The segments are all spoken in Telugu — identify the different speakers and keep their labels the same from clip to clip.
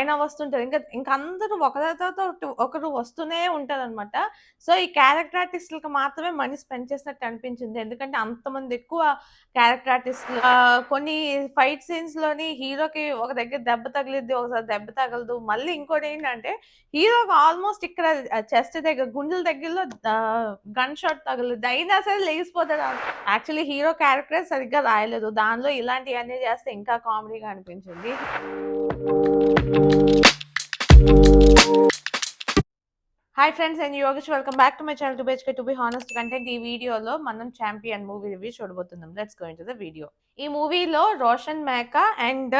Speaker 1: ఆయన వస్తుంటారు. ఇంక అందరూ ఒకరి తర్వాత ఒకరు వస్తూనే ఉంటారనమాట. సో, ఈ క్యారెక్టర్ ఆర్టిస్ట్‌లకి మాత్రమే మనీ స్పెండ్ చేసినట్టు అనిపించింది. ఎందుకంటే అంతమంది ఎక్కువ క్యారెక్టర్ ఆర్టిస్ట్‌లు కొన్ని ఫైట్ సీన్స్‌లోని హీరోకి ఒక దగ్గర దెబ్బ తగిలిద్ది, ఒకసారి దెబ్బ తగలదు. మళ్ళీ ఇంకోటేంటంటే హీరోకి ఆల్మోస్ట్ ఇక్కడ చెస్ట్ దగ్గర గుండెల దగ్గరలో గన్ షాట్ తగులుద్ది. అయినా సరే లెగిసిపోతాడు. యాక్చువల్లీ హీరో క్యారెక్టరే సరిగ్గా రాయలేదు. దానిలో ఇలాంటియన్నీ చేస్తే ఇంకా కామెడీగా అనిపించింది. హాయ్ ఫ్రెండ్స్, నేను Yogesh. Welcome back to my channel to basically to be honest content. ఈ వీడియోలో మనం 'చాంపియన్' మూవీ రివ్యూ చూడబోతున్నాం. Let's go into the video. ఈ మూవీలో రోషన్ మేకా అండ్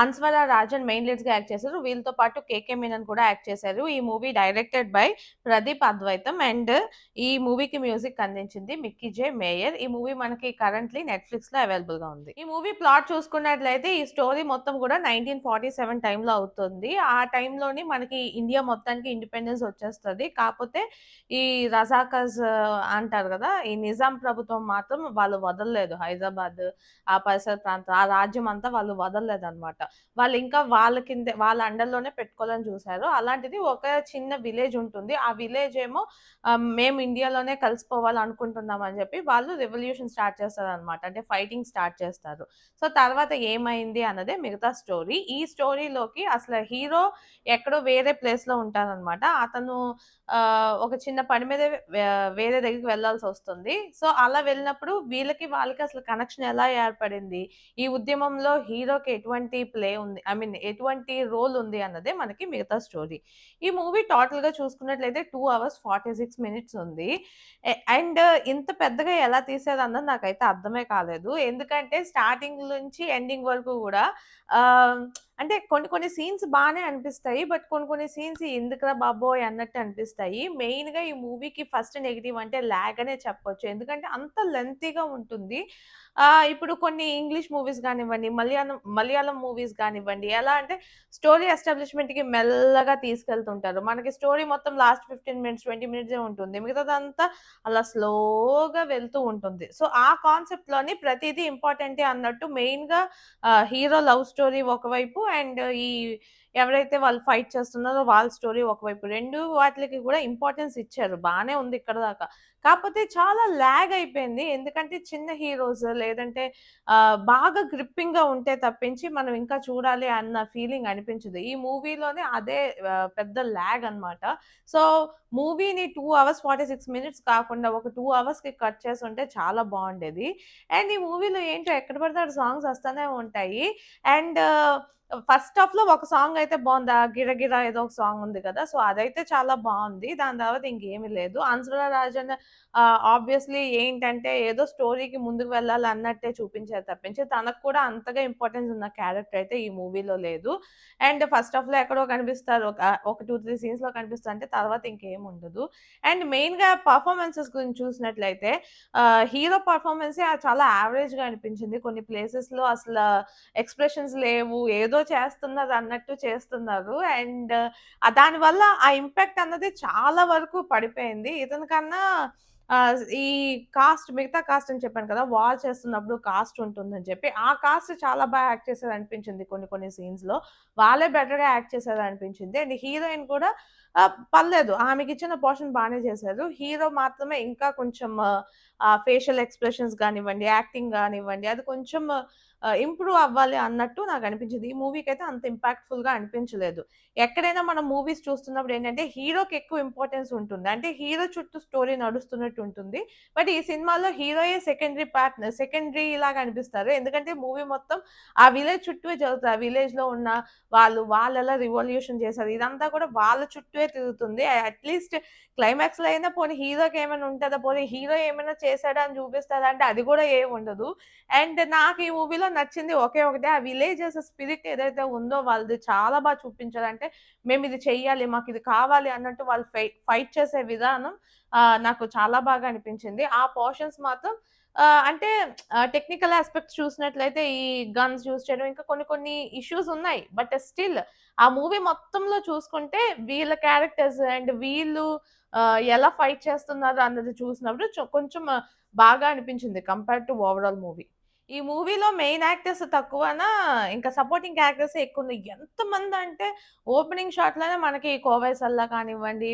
Speaker 1: అన్స్వరా రాజన్ మెయిన్ లీడ్స్‌గా యాక్ట్ చేశారు. వీళ్ళతో పాటు కేకే మీనన్ కూడా యాక్ట్ చేశారు. ఈ movie directed by Pradeep Advaitam and ఈ మూవీకి మ్యూజిక్ అందించింది మిక్కీ జే మేయర్. ఈ మూవీ మనకి కరెంట్‌లీ నెట్‌ఫ్లిక్స్‌లో అవైలబుల్‌గా ఉంది. ఈ మూవీ ప్లాట్ చూసుకున్నట్లయితే ఈ స్టోరీ మొత్తం కూడా 1947 టైంలో అవుతుంది. ఆ టైంలోని మనకి ఇండియా మొత్తానికి ఇండిపెండెన్స్ వచ్చేస్తది. కాపోతే ఈ రజాకర్స్ అంటారు గదా! ఈ నిజాం ప్రభుత్వం మాత్రం వాళ్ళు వదలలేదు. హైదరాబాద్, ఆ పరిసర ప్రాంతం, ఆ రాజ్యం అంతా వాళ్ళు వదలలేదనమాట. వాళ్ళు ఇంకా వాళ్ళ కిందే వాళ్ళ అండర్‌లోనే పెట్టుకోవాలని చూసారు. అలాంటిది ఒక చిన్న విలేజ్ ఉంటుంది. ఆ విలేజ్ ఏమో మేము ఇండియాలోనే కలిసిపోవాలనుకుంటున్నాం అని చెప్పి వాళ్ళు రివల్యూషన్ స్టార్ట్ చేస్తారనమాట. అంటే ఫైటింగ్ స్టార్ట్ చేస్తారు. సో, తర్వాత ఏమైంది అన్నదే మిగతా స్టోరీ. ఈ స్టోరీలోకి అసలు హీరో ఎక్కడో వేరే ప్లేస్‌లో ఉంటారనమాట. అతను ఒక చిన్న పని మీద వేరే దగ్గరికి వెళ్ళాల్సొస్తుంది. సో, అలా వెళ్ళినప్పుడు వీళ్ళకి, వాళ్ళకి అసలు కనెక్షన్ ఎలా ఏర్పడింది? ఈ ఉద్యమంలో హీరోకి ఎటువంటి ప్లే ఉంది? ఐ మీన్ ఎటువంటి రోల్ ఉంది అన్నదే మనకి మిగతా స్టోరీ. ఈ మూవీ టోటల్‌గా చూసుకున్నట్లయితే 2 అవర్స్ 46 మినిట్స్ ఉంది. అండ్ ఇంత పెద్దగా ఎలా తీశారన్నది నాకైతే అర్థమే కాలేదు. ఎందుకంటే స్టార్టింగ్ నుంచి ఎండింగ్ వరకు గూడా ఆహ్, అంటే కొన్ని కొన్ని సీన్స్ బానే అనిపిస్తాయి. బట్ కొన్ని కొన్ని సీన్స్ ఎందుకురా బాబోయ్! అన్నట్టు అనిపిస్తాయి. మెయిన్‌గా ఈ మూవీకి ఫస్ట్ నెగెటివ్ అంటే లాగ్ అనే చెప్పొచ్చు. ఎందుకంటే అంత లెంతీగా ఉంటుంది. ఇప్పుడు కొన్ని ఇంగ్లీష్ మూవీస్ గానివ్వండి, మలయాళం మూవీస్ గానివ్వండి, ఎలా అంటే స్టోరీ ఎస్టాబ్లిష్‌మెంట్‌కి మెల్లగా తీసుకెళ్తుంటారు. మనకి స్టోరీ మొత్తం లాస్ట్ 15 మినిట్స్, 20 మినిట్సే ఉంటుంది. మిగతాదంతా అలా స్లోగా వెళ్తూ ఉంటుంది. సో, ఆ కాన్సెప్ట్‌లోని ప్రతీదీ ఇంపార్టెంటే అన్నట్టు మెయిన్‌గా హీరో లవ్ స్టోరీ ఒకవైపు అండ్ ఈ ఎవరైతే వాళ్ళు ఫైట్ చేస్తున్నారో వాళ్ళ స్టోరీ ఒకవైపు. 2 వాటిలకి కూడా ఇంపార్టెన్స్ ఇచ్చారు. బానే ఉంది ఇక్కడి దాకా. కాపోతే చాలా లాగ్ అయిపోయింది. ఎందుకంటే చిన్న హీరోస్ లేదంటే బాగా గ్రిప్పింగ్‌గా ఉంటే తప్పించి మనం ఇంకా చూడాలి అన్న ఫీలింగ్ అనిపించదు. ఈ మూవీలోనే అదే పెద్ద లాగ్ అన్నమాట. సో, మూవీని 2 అవర్స్ 46 మినిట్స్ కాకుండా ఒక 2 అవర్స్‌కి కట్ చేసుంటే చాలా బావుండేది. అండ్ ఈ మూవీలో ఏంటో ఎక్కడ పడితే అక్కడ సాంగ్స్ వస్తానే ఉంటాయి. అండ్ ఫస్ట్ హాఫ్‌లో ఒక సాంగ్ అయితే బావుంది. 'గిరగిర' ఏదో ఒక సాంగ్ ఉంది కదా! సో, అదైతే చాలా బావుంది. దాని తర్వాత ఇంకేమి లేదు. 'అన్స్వరా రాజన్' ఆబ్వియస్‌లీ ఏంటంటే ఏదో స్టోరీకి ముందుకు వెళ్ళాలి అన్నట్టే చూపించారు తప్పించి తనకు కూడా అంతగా ఇంపార్టెన్స్ ఉన్న క్యారెక్టర్ అయితే ఈ మూవీలో లేదు. అండ్ ఫస్ట్ హాఫ్‌లో ఎక్కడో కనిపిస్తారు. ఒక 2, 3 సీన్స్‌లో కనిపిస్తారు. అంటే తర్వాత ఇంకేముండదు. అండ్ మెయిన్‌గా పెర్ఫార్మన్సెస్ గురించి చూసినట్లయితే హీరో పెర్ఫార్మన్సే చాలా యావరేజ్‌గా అనిపించింది. కొన్ని ప్లేసెస్‌లో అసల ఎక్స్‌ప్రెషన్స్ లేవు. ఏదో చేస్తున్నారు అన్నట్టు చేస్తున్నారు. అండ్ దానివల్ల ఆ ఇంపాక్ట్ అన్నది చాలా వరకు పడిపోయింది. ఇతని కన్నా ఈ మిగతా కాస్ట్ అని చెప్పాను కదా! వార్ చేస్తున్నప్పుడు కాస్ట్ ఉంటుందని చెప్పి. ఆ కాస్ట్ చాలా యాక్ట్ చేశారనిపించింది కొన్ని కొన్ని సీన్స్‌లో. వాళ్ళే బెటర్‌గా యాక్ట్ చేశారనిపించింది. అండ్ హీరోయిన్ కూడా పర్లేదు. ఆమెకిచ్చిన పోర్షన్ బానే చేశారు. హీరో మాత్రమే ఇంకా కొంచెం ఫేషియల్ ఎక్స్‌ప్రెషన్స్ గానివ్వండి, యాక్టింగ్ గానివ్వండి, అది కొంచెం ఇంప్రూవ్ అవ్వాలి అన్నట్టు నాకనిపించింది. ఈ మూవీకైతే అంత ఇంపాక్ట్‌ఫుల్‌గా అనిపించలేదు. ఎక్కడైనా మనం మూవీస్ చూస్తున్నప్పుడు ఏంటంటే, హీరోకి ఎక్కువ ఇంపార్టెన్స్ ఉంటుంది. అంటే హీరో చుట్టూ స్టోరీ నడుస్తున్నట్టు ఉంటుంది. బట్ ఈ సినిమాలో హీరోయే సెకండరీ లాగా అనిపిస్తారు. ఎందుకంటే మూవీ మొత్తం ఆ విలేజ్ చుట్టూవే జరుగుతది. ఆ విలేజ్‌లో ఉన్న వాళ్ళెలా రివల్యూషన్ చేశారు. ఇదంతా కూడా వాళ్ళ చుట్టూవే తిరుగుతుంది. అట్‌లీస్ట్ క్లైమాక్స్‌లో అయినా పోనీ హీరోకేమైనా ఉంటదా? పోనీ హీరో ఏమైనా చేసాడా అని చూపిస్తారా అంటే అది కూడా ఏముండదు. అండ్ నాకు ఈ మూవీలో నచ్చింది ఒకే ఒకటి. ఆ విలేజర్స్ స్పిరిట్ ఏదైతే ఉందో వాళ్ళది చాలా చూపించారు. అంటే మేమిది చెయ్యాలి, మాకిది కావాలి అన్నట్టు వాళ్ళు ఫైట్ చేసే విధానం నాకు చాలా బాగా అనిపించింది. ఆ పోర్షన్స్ మాత్రం అంటే టెక్నికల్ యాస్పెక్ట్స్ చూసినట్లయితే ఈ గన్స్ యూజ్ చేయడం ఇంకా కొన్ని కొన్ని ఇష్యూస్ ఉన్నాయి. బట్ స్టిల్ ఆ మూవీ మొత్తంలో చూసుకుంటే వీళ్ళ క్యారెక్టర్స్ అండ్ వీళ్ళు ఎలా ఫైట్ చేస్తున్నారు అన్నది చూసినప్పుడు కొంచెం బాగా అనిపించింది కంపేర్ టు ఓవరాల్ మూవీ. ఈ మూవీలో మెయిన్ యాక్టర్స్ తక్కువనా, ఇంకా సపోర్టింగ్ క్యారెక్టర్స్ ఎక్కువ ఉన్నాయి. ఎంతమంది అంటే ఓపెనింగ్ షాట్‌లోనే మనకి కోవై సల్లా కానివ్వండి,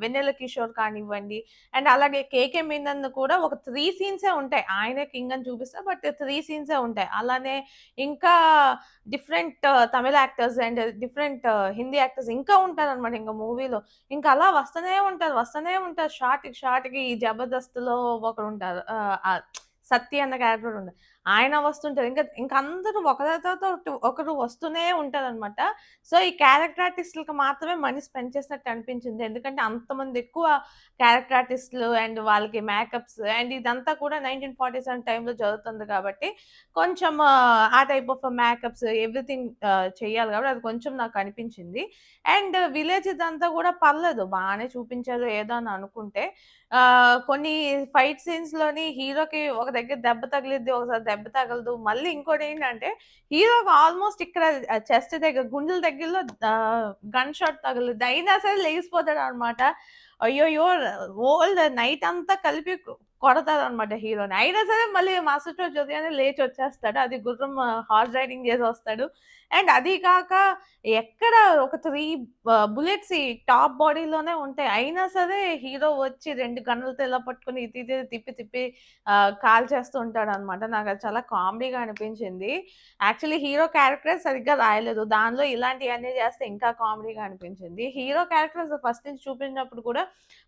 Speaker 1: వెన్నెల కిషోర్ కానివ్వండి, అండ్ అలాగే 'కేకే మీనన్' కూడా ఒక 3 సీన్సే ఉంటాయి. ఆయనే కింగ్ అని చూపిస్తారు. బట్ 3 సీన్సే ఉంటాయి. అలానే ఇంకా different Tamil actors and different Hindi actors ఇంకా ఉంటారనమాట ఇంక మూవీలో. ఇంకా అలా వస్తనే ఉంటారు, వస్తనే ఉంటారు. షాట్‌కి షాట్‌కి ఈ 'జబర్దస్త్‌లో' ఒకడుంటారు. సత్తి అన్న క్యారెక్టర్ ఉంటది. ఆయన వస్తుంటారు. ఇంకా అందరూ ఒకరి తర్వాత ఒకరు వస్తూనే ఉంటారనమాట. సో, ఈ క్యారెక్టర్ ఆర్టిస్ట్‌లకి మాత్రమే మనీ స్పెండ్ చేసినట్టు అనిపించింది. ఎందుకంటే అంతమంది ఎక్కువ క్యారెక్టర్ ఆర్టిస్ట్‌లు అండ్ వాళ్ళకి మేకప్స్ అండ్ ఇదంతా కూడా 1947 టైమ్‌లో జరుగుతుంది కాబట్టి కొంచెం ఆ టైప్ ఆఫ్ మేకప్స్ ఎవ్రీథింగ్ చేయాలి కాబట్టి అది కొంచెం నాకు అనిపించింది. అండ్ విలేజ్ ఇదంతా కూడా పర్లేదు బానే చూపించారు ఏదో అని అనుకుంటే కొన్ని ఫైట్ సీన్స్‌లోని హీరోకి ఒక దగ్గర దెబ్బ తగిలిద్ది. ఒకసారి దెబ్బ తగలదు. మళ్ళీ ఇంకోటేంటంటే హీరోకి ఆల్‌మోస్ట్ ఇక్కడ చెస్ట్ దగ్గర గుండెల దగ్గరలో గన్ షాట్ తగులుద్ది. అయినా సరే లెగిసిపోతాడనమాట. అయ్యయ్యో! నైట్ అంతా కలిపి కొడతారనమాట హీరోని. అయినా సరే మళ్ళీ మరుసటి రోజు ఉదయాన్నే లేచొచ్చేస్తాడు. అది గుర్రం హార్స్ రైడింగ్ చేసొస్తాడు. అండ్ అది కాక ఎక్కడ ఒక 3 బుల్లెట్స్ ఈ టాప్ బాడీలోనే ఉంటాయి. అయినా సరే హీరో వచ్చి 2 గన్నులతో ఇలా పట్టుకొని ఇటు ఇటు తిప్పి తిప్పి కాల్చేస్తూ ఉంటాడనమాట. నాకది చాలా కామెడీగా అనిపించింది. యాక్చువల్లీ హీరో క్యారెక్టరే సరిగ్గా రాయలేదు. దానిలో ఇలాంటియన్నీ చేస్తే ఇంకా కామెడీగా అనిపించింది. హీరో క్యారెక్టర్ అసలు ఫస్ట్ నుంచి చూపించినప్పుడు కూడా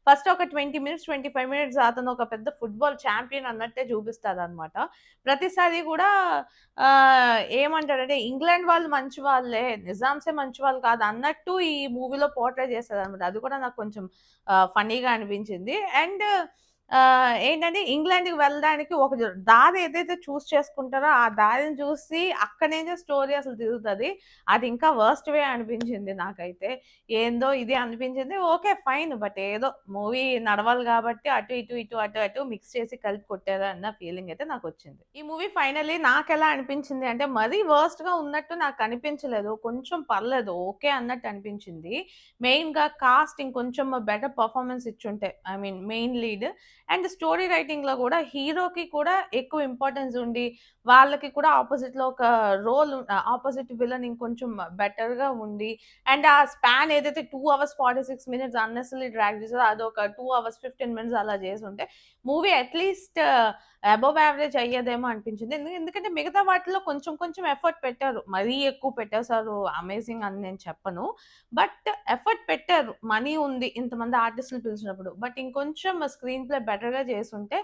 Speaker 1: ఫస్ట్ ఒక 20 మినిట్స్, 25 మినిట్స్ అతను ఒక పెద్ద ఫుట్‌బాల్ ఛాంపియన్ అన్నట్టే చూపిస్తారనమాట. ప్రతిసారి కూడా ఏమంటాడంటే ఇంగ్లాండ్ వాళ్ళు మంచి వాళ్ళే, నిజామ్సే మంచి వాళ్ళు కాదు అన్నట్టు ఈ మూవీలో పోర్ట్రే చేశారనమాట. అది కూడా నాకు కొంచెం ఫన్నీగా అనిపించింది. అండ్ ఏంటంటే ఇంగ్లాండ్‌కి వెళ్ళడానికి ఒక దారి ఏదైతే చేసుకుంటారో ఆ దారిని చూసి అక్కడి నుంచే స్టోరీ అసలు తిరుగుతది. అది ఇంకా వర్స్ట్ వే అనిపించింది నాకైతే. ఏందో ఇది అనిపించింది. ఓకే. ఫైన్. బట్ ఏదో మూవీ నడవాలి గాబట్టి అటు ఇటు, ఇటు అటు అటు మిక్స్ చేసి కలిపి కొట్టారు అన్న ఫీలింగ్ అయితే నాకొచ్చింది. ఈ మూవీ ఫైనల్లీ నాకెలా అనిపించింది అంటే మరీ వర్స్ట్‌గా ఉన్నట్టు నాకు అనిపించలేదు. కొంచెం పర్లేదు. ఓకే అన్నట్టు అనిపించింది. మెయిన్‌గా కాస్ట్ ఇంకొంచెం బెటర్ పెర్ఫార్మన్స్ ఇచ్చుంటే I mean main lead and story రైటింగ్‌లో గూడా హీరోకి కూడా ఎక్కువ ఇంపార్టెన్స్ ఉండి వాళ్ళకి కూడా ఆపోజిట్‌లో ఒక ఆపోజిట్ విలన్ ఇంకొంచెం బెటర్‌గా ఉండి అండ్ ఆ స్పాన్ ఏదైతే 2 అవర్స్ 46 మినిట్స్ అన్నెసెసరీలీ డ్రాగ్ చేసారో అదొక 2 అవర్స్ 15 మినిట్స్ అలా చేసుంటే మూవీ అట్‌లీస్ట్ అబోవ్ యావరేజ్ అయ్యేదేమో అనిపించింది. ఎందుకంటే మిగతా వాటిలో కొంచెం కొంచెం ఎఫర్ట్ పెట్టారు. మరీ ఎక్కువ పెట్టేసారు అమేజింగ్ అని నేను చెప్పను. బట్ ఎఫర్ట్ పెట్టారు. మనీ ఉంది ఇంతమంది ఆర్టిస్ట్‌ని పిలిచినప్పుడు. బట్ ఇంకొంచెం స్క్రీన్ ప్లే బెటర్‌గా చేసుంటే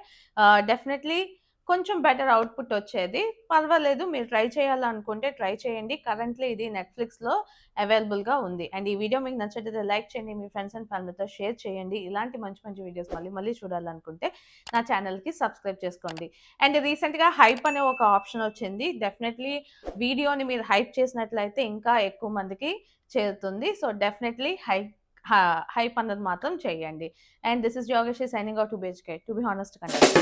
Speaker 1: డెఫినైట్లీ కొంచెం బెటర్ ఔట్‌పుట్ వచ్చేది. పర్వాలేదు మీరు ట్రై చేయాలనుకుంటే ట్రై చేయండి. కరెంట్‌లీ ఇది నెట్‌ఫ్లిక్స్‌లో అవైలబుల్‌గా ఉంది. అండ్ ఈ వీడియో మీకు నచ్చినట్లయితే లైక్ చేయండి. మీ ఫ్రెండ్స్ అండ్ ఫ్యామిలీతో షేర్ చేయండి. ఇలాంటి మంచి మంచి వీడియోస్ మళ్ళీ మళ్ళీ చూడాలనుకుంటే నా ఛానెల్‌కి సబ్స్క్రైబ్ చేసుకోండి. అండ్ రీసెంట్‌గా హైప్ అనే ఒక ఆప్షన్ వచ్చింది. డెఫినైట్లీ వీడియోని మీరు హైప్ చేసినట్లయితే ఇంకా ఎక్కువ మందికి చేరుతుంది. సో, డెఫినైట్లీ హైప్ అన్నది మాత్రం చేయండి. And this is Yogesh signing out to BHK. To be honest content.